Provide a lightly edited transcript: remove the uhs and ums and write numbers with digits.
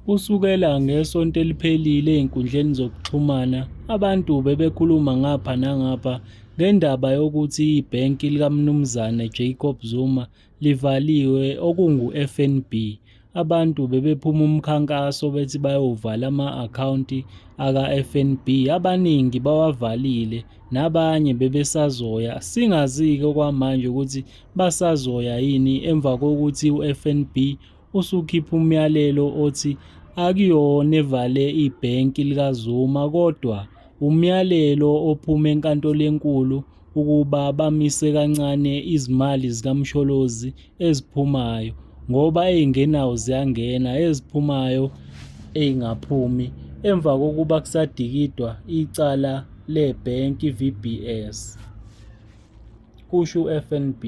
Kusukela ngesonto eliphelile ey'nkundleni zokuxhumana, abantu bebekhuluma ngapha nangapha ngendaba yokuthi ibhenki likaMnumzane Jacob Zuma livaliwe okungu-F_N_B. Abantu bebephuma umkhankaso bethi bayovala ama-akhawunti aka-F_N_B, abaningi bawavalile nabanye bebesazoya. Singazi-ke okwamanje ukuthi basazoya yini emva kokuthi u-F_N_B usukhiphe umyalelo othi akuyona evale ibhenki likaZuma, kodwa umyalelo ophuma enkantolo enkulu ukuba bamise kancane izimali zikamsholozi eziphumayo, ngoba ey'ngenayo ziyangena, eziphumayo ey'ngaphumi, emva kokuba kusadikidwa icala lebhenki i-V_B_S, kusho u-F_N_B.